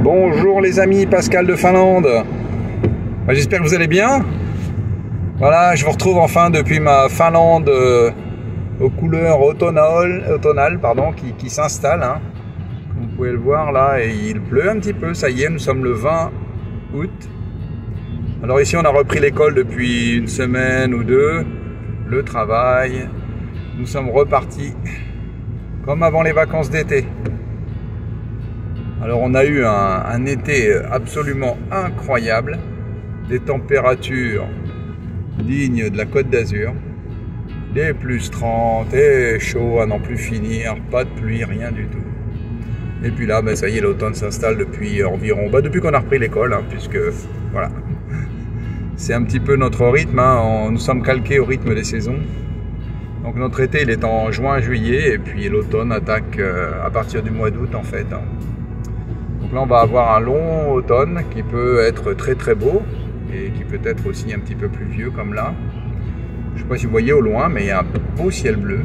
Bonjour les amis, Pascal de Finlande. J'espère que vous allez bien. Voilà, je vous retrouve enfin depuis ma Finlande aux couleurs automnales qui s'installe. Hein. Comme vous pouvez le voir là, et il pleut un petit peu, ça y est, nous sommes le 20 août. Alors ici on a repris l'école depuis une semaine ou deux, le travail. Nous sommes repartis comme avant les vacances d'été. Alors on a eu un été absolument incroyable, des températures dignes de la Côte d'Azur, des plus 30 et chaud à n'en plus finir, pas de pluie, rien du tout. Et puis là, ça y est, l'automne s'installe depuis environ, depuis qu'on a repris l'école, hein, puisque voilà, c'est un petit peu notre rythme, hein, nous sommes calqués au rythme des saisons. Donc notre été il est en juin, juillet, et puis l'automne attaque à partir du mois d'août en fait. Hein. Donc là on va avoir un long automne qui peut être très très beau et qui peut être aussi un petit peu pluvieux comme là. Je ne sais pas si vous voyez au loin, mais il y a un beau ciel bleu.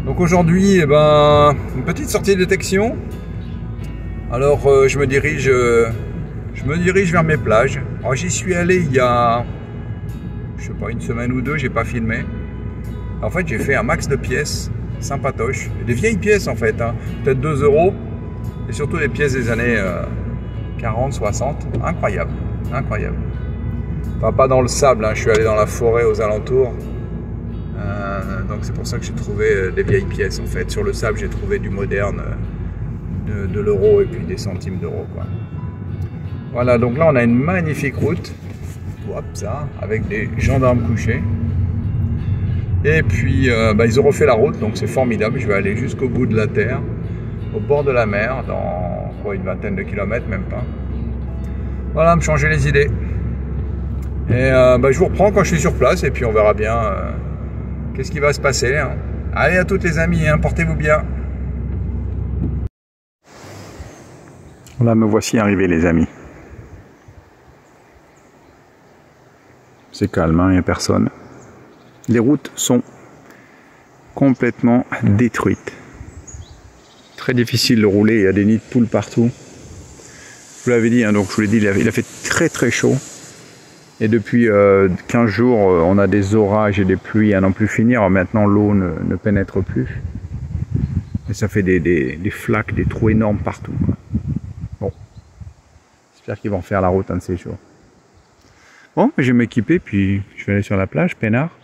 Donc aujourd'hui, une petite sortie de détection. Alors je me dirige vers mes plages. Alors j'y suis allé il y a, je sais pas, une semaine ou deux, j'ai pas filmé. En fait j'ai fait un max de pièces sympatoches, des vieilles pièces en fait, hein, peut-être 2 €. Et surtout les pièces des années 40, 60, incroyable, incroyable. Enfin, pas dans le sable, hein. Je suis allé dans la forêt aux alentours. Donc c'est pour ça que j'ai trouvé des vieilles pièces en fait. Sur le sable j'ai trouvé du moderne, de l'euro et puis des centimes d'euros quoi. Voilà, donc là on a une magnifique route, hop, ça, avec des gendarmes couchés. Et puis ils ont refait la route, donc c'est formidable. Je vais aller jusqu'au bout de la terre, au bord de la mer, dans quoi, une vingtaine de kilomètres, même pas. Voilà, me changer les idées. Et je vous reprends quand je suis sur place, et puis on verra bien qu'est-ce qui va se passer. Hein. Allez, à toutes les amis, hein, portez-vous bien. Là, me voici arrivé les amis. C'est calme, il n'y a personne. Les routes sont complètement détruites. Très difficile de rouler, il y a des nids de poules partout. Je vous l'avais dit, hein, donc je vous l'ai dit, il a fait très très chaud. Et depuis 15 jours, on a des orages et des pluies à n'en plus finir. Alors maintenant, l'eau ne pénètre plus. Et ça fait des flaques, des trous énormes partout. Quoi. Bon, j'espère qu'ils vont faire la route un de ces jours. Bon, je vais m'équiper, puis je vais aller sur la plage, peinard.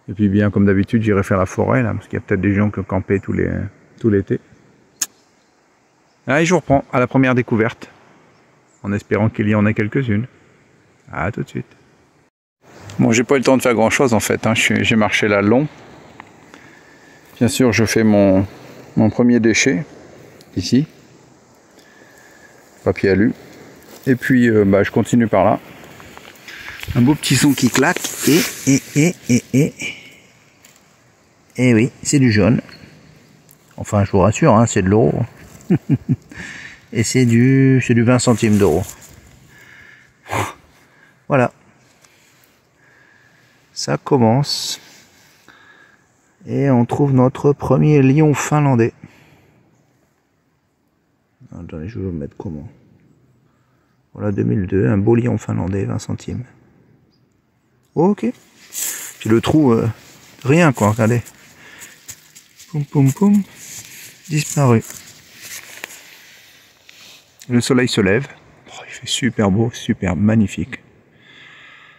Et puis bien, comme d'habitude, j'irai faire la forêt, là, parce qu'il y a peut-être des gens qui ont campé tout l'été. Allez, je vous reprends à la première découverte, en espérant qu'il y en ait quelques-unes. À tout de suite. Bon, j'ai pas eu le temps de faire grand-chose, en fait. Hein. J'ai marché là long. Bien sûr, je fais mon premier déchet, ici. Papier alu. Et puis, je continue par là. Un beau petit son qui claque. Et oui, c'est du jaune. Enfin, je vous rassure, hein, c'est de l'euro. Et c'est du 20 centimes d'euros. Voilà. Ça commence. Et on trouve notre premier lion finlandais. Attendez, je vais vous le mettre comment? Voilà, 2002, un beau lion finlandais, 20 centimes. Ok. Puis le trou, rien quoi, regardez. Poum poum poum. Disparu. Le soleil se lève. Oh, il fait super beau, super magnifique.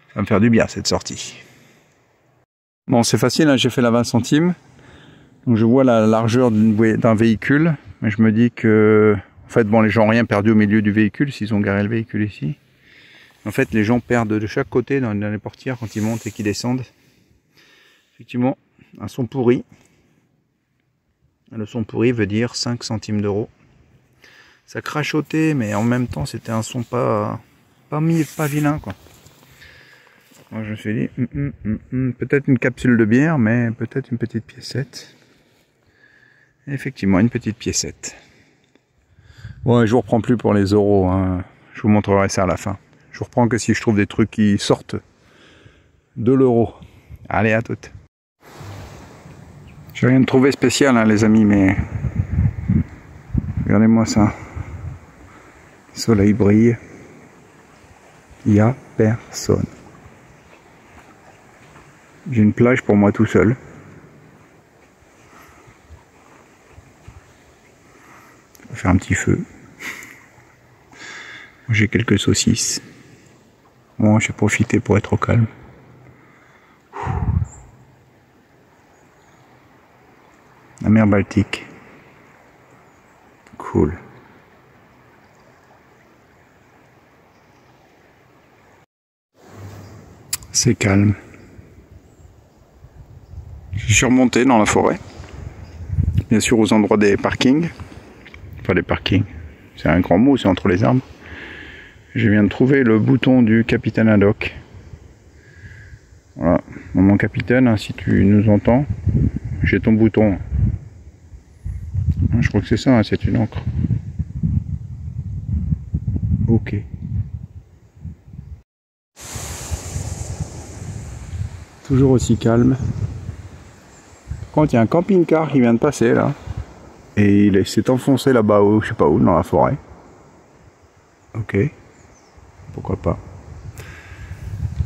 Ça va me faire du bien cette sortie. Bon, c'est facile, hein, j'ai fait la 20 centimes. Donc je vois la largeur d'un véhicule. Mais je me dis que, en fait, les gens n'ont rien perdu au milieu du véhicule s'ils ont garé le véhicule ici. En fait, les gens perdent de chaque côté dans les portières quand ils montent et qu'ils descendent. Effectivement, un son pourri. Le son pourri veut dire 5 centimes d'euros. Ça crachotait, mais en même temps, c'était un son pas vilain, quoi. Moi, je me suis dit, peut-être une capsule de bière, mais peut-être une petite piécette. Et effectivement, une petite piécette. Bon, je vous reprends plus pour les euros, hein. Je vous montrerai ça à la fin. Je vous reprends que si je trouve des trucs qui sortent de l'euro. Allez, à toutes. J'ai rien de trouvé spécial, hein, les amis, mais regardez-moi ça. soleil brille. Il n'y a personne. J'ai une plage pour moi tout seul. Je vais faire un petit feu. J'ai quelques saucisses. Bon, j'ai profité pour être au calme. La mer Baltique. Cool. C'est calme. Je suis remonté dans la forêt. Bien sûr aux endroits des parkings. Enfin des parkings. C'est un grand mot, c'est entre les arbres. Je viens de trouver le bouton du capitaine Haddock. Voilà. Mon capitaine, hein, si tu nous entends, j'ai ton bouton. Je crois que c'est ça, hein, c'est une encre. Ok. Toujours aussi calme. Par contre, il y a un camping-car qui vient de passer là. Et il s'est enfoncé là-bas, je sais pas où, dans la forêt. Ok. Pourquoi pas.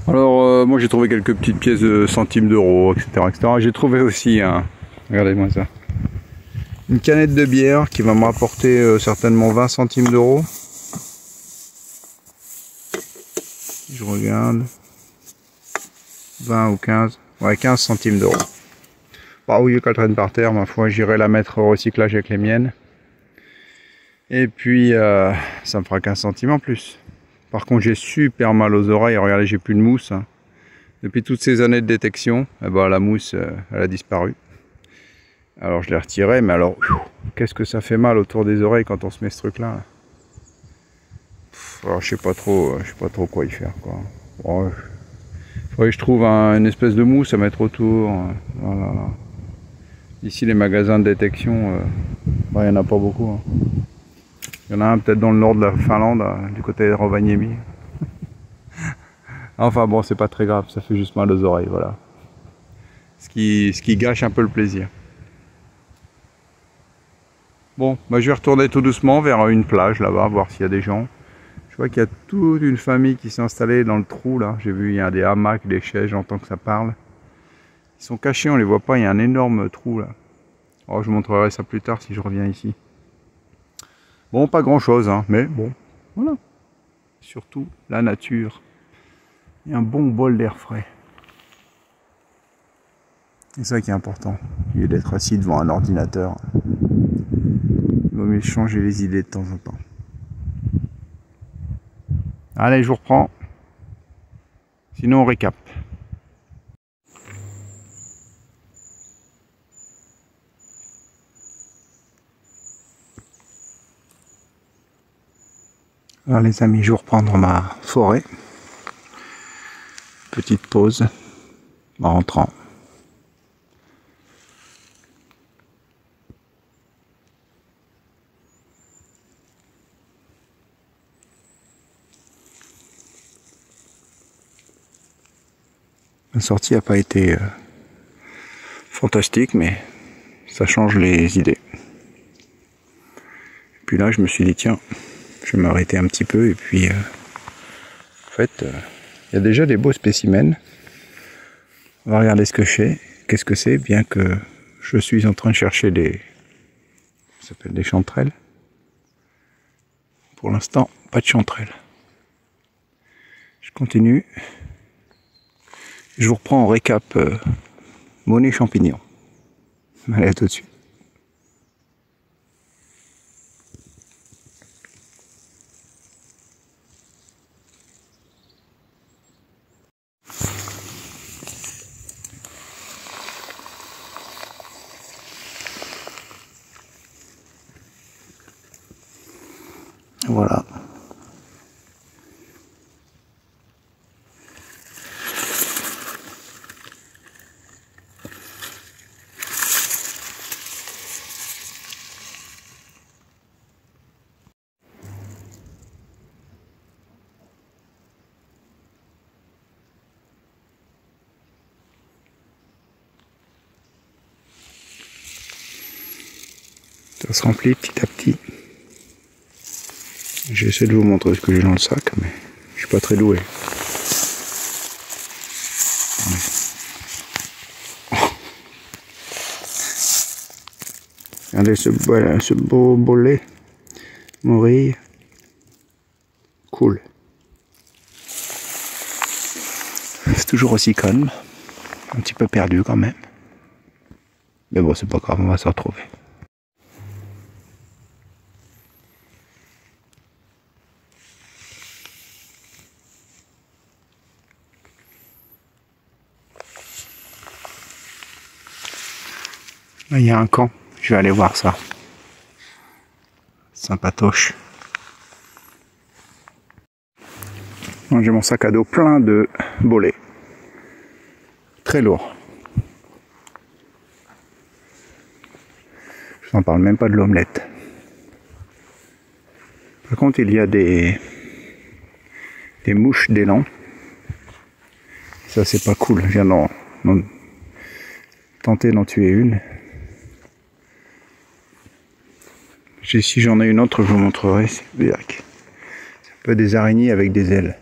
Alors, moi j'ai trouvé quelques petites pièces de centimes d'euros, etc. etc. J'ai trouvé aussi un... Regardez-moi ça. Une canette de bière qui va me rapporter certainement 20 centimes d'euros. Je regarde. 20 ou 15. Ouais, 15 centimes d'euros. Bah oui, qu'elle traîne par terre, ma foi, j'irai la mettre au recyclage avec les miennes. Et puis, ça me fera 15 centimes en plus. Par contre, j'ai super mal aux oreilles. Regardez, j'ai plus de mousse. Hein. Depuis toutes ces années de détection, eh ben, la mousse, elle a disparu. Alors, je l'ai retirée, mais alors, qu'est-ce que ça fait mal autour des oreilles quand on se met ce truc-là. Alors, je sais pas trop quoi y faire, quoi. Bon, faudrait que je trouve une espèce de mousse à mettre autour. Voilà. Ici, les magasins de détection, il n'y en a pas beaucoup. Hein. Il y en a un peut-être dans le nord de la Finlande, du côté de Rovaniemi. Enfin bon, c'est pas très grave, ça fait juste mal aux oreilles, voilà. Ce qui gâche un peu le plaisir. Bon, bah, je vais retourner tout doucement vers une plage là-bas, voir s'il y a des gens. Je vois qu'il y a toute une famille qui s'est installée dans le trou là. J'ai vu, il y a des hamacs, des chaises, j'entends que ça parle. Ils sont cachés, on les voit pas, il y a un énorme trou là. Oh, je vous montrerai ça plus tard si je reviens ici. Bon, pas grand chose, hein, mais bon, voilà. Surtout la nature. Et un bon bol d'air frais. C'est ça qui est important. Au lieu d'être assis devant un ordinateur, il vaut mieux changer les idées de temps en temps. Allez, je vous reprends. Sinon, on récap. Alors les amis, je vais reprendre ma forêt. Petite pause en rentrant. La sortie n'a pas été fantastique, mais ça change les idées. Et puis là, je me suis dit, tiens, je vais m'arrêter un petit peu et puis en fait, il y a déjà des beaux spécimens. On va regarder ce que c'est. Qu'est-ce que c'est, bien que je suis en train de chercher ça s'appelle des chanterelles. Pour l'instant, pas de chanterelles. Je continue. Je vous reprends en récap monnaie champignon. Allez, à tout de suite. Voilà. Ça se remplit petit à petit. J'essaie de vous montrer ce que j'ai dans le sac, mais je suis pas très doué. Regardez ce beau bolet, morille, cool. C'est toujours aussi calme, un petit peu perdu quand même. Mais bon, c'est pas grave, on va se retrouver. Là, il y a un camp, je vais aller voir ça. Sympatoche. J'ai mon sac à dos plein de bolets. Très lourd. Je n'en parle même pas de l'omelette. Par contre, il y a des mouches d'élan. Ça, c'est pas cool. Je viens d'en tenter d'en tuer une. Si j'en ai une autre, je vous montrerai. C'est un peu des araignées avec des ailes.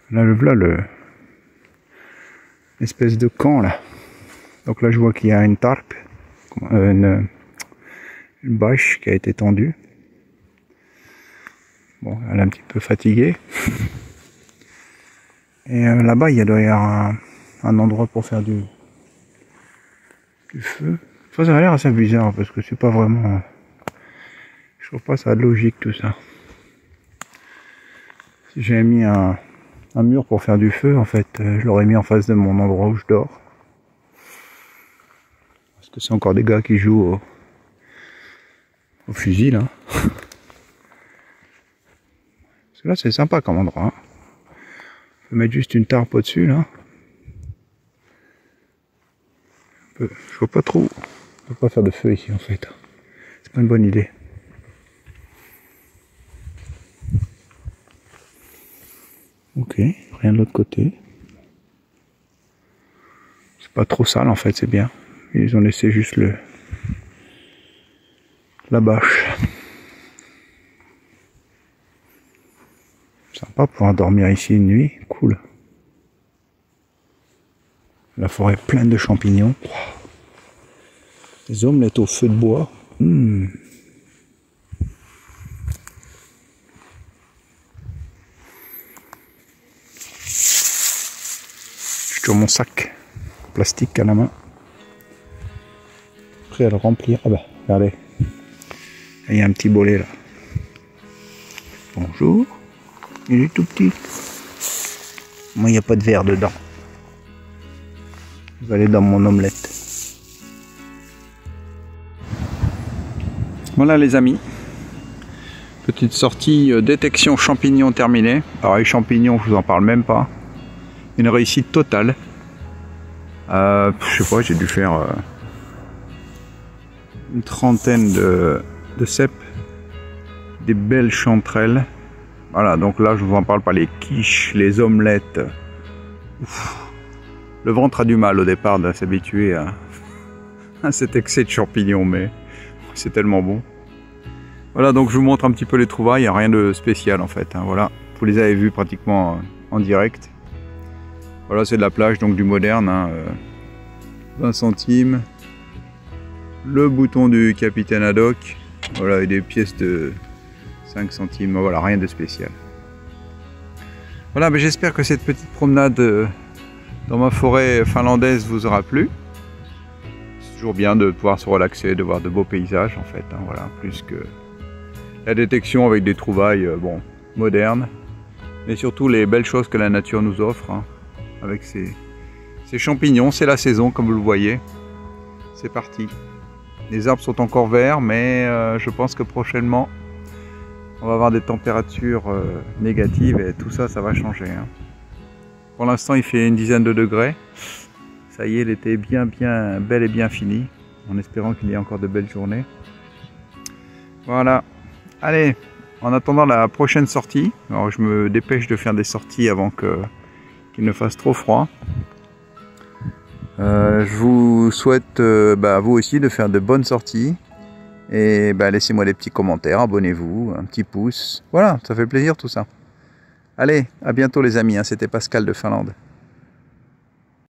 Là, l'espèce de camp là. Donc là, je vois qu'il y a une tarpe, une bâche qui a été tendue. Bon, elle est un petit peu fatiguée. Et là-bas, il doit y avoir un endroit pour faire du feu. Ça a l'air assez bizarre parce que c'est pas vraiment. Je trouve pas ça logique tout ça. Si j'avais mis un mur pour faire du feu, en fait, je l'aurais mis en face de mon endroit où je dors. Parce que c'est encore des gars qui jouent au fusil là. Parce que là c'est sympa comme endroit. Hein. On peut mettre juste une tarpe au-dessus là. Je vois pas trop. On peut pas faire de feu ici en fait. C'est pas une bonne idée. Ok, rien de l'autre côté. C'est pas trop sale en fait, c'est bien. Ils ont laissé juste la bâche. Sympa pour dormir ici une nuit, cool. La forêt est pleine de champignons. Des omelettes au feu de bois. Je suis sur mon sac plastique à la main. Prêt à le remplir. Ah bah, regardez. Il y a un petit bolet là. Bonjour. Il est tout petit. Moi, il n'y a pas de verre dedans. Je vais aller dans mon omelette. Voilà les amis, petite sortie détection champignons terminée. Alors les champignons, je vous en parle même pas. Une réussite totale. Je sais pas, j'ai dû faire une trentaine de cèpes, des belles chanterelles. Voilà, donc là je vous en parle pas, les quiches, les omelettes. Ouf. Le ventre a du mal au départ de s'habituer à cet excès de champignons, mais c'est tellement bon. Voilà, donc je vous montre un petit peu les trouvailles, il n'y a rien de spécial en fait. Hein, voilà, vous les avez vus pratiquement en direct. Voilà, c'est de la plage, donc du moderne. Hein, 20 centimes. Le bouton du capitaine Haddock. Voilà, et des pièces de 5 centimes. Voilà, rien de spécial. Voilà, mais j'espère que cette petite promenade dans ma forêt finlandaise vous aura plu. Toujours bien de pouvoir se relaxer, de voir de beaux paysages en fait, hein, voilà, plus que la détection avec des trouvailles bon, modernes, mais surtout les belles choses que la nature nous offre, hein, avec ces champignons. C'est la saison comme vous le voyez, c'est parti. Les arbres sont encore verts, mais je pense que prochainement on va avoir des températures négatives et tout ça, ça va changer. Hein. Pour l'instant il fait une dizaine de degrés. Ça y est, l'été est bien bel et bien fini, en espérant qu'il y ait encore de belles journées. Voilà. Allez, en attendant la prochaine sortie, alors je me dépêche de faire des sorties avant qu'il ne fasse trop froid. Je vous souhaite, vous aussi, de faire de bonnes sorties Et bah, laissez-moi des petits commentaires, abonnez-vous, un petit pouce. Voilà, ça fait plaisir tout ça. Allez, à bientôt les amis, hein, c'était Pascal de Finlande.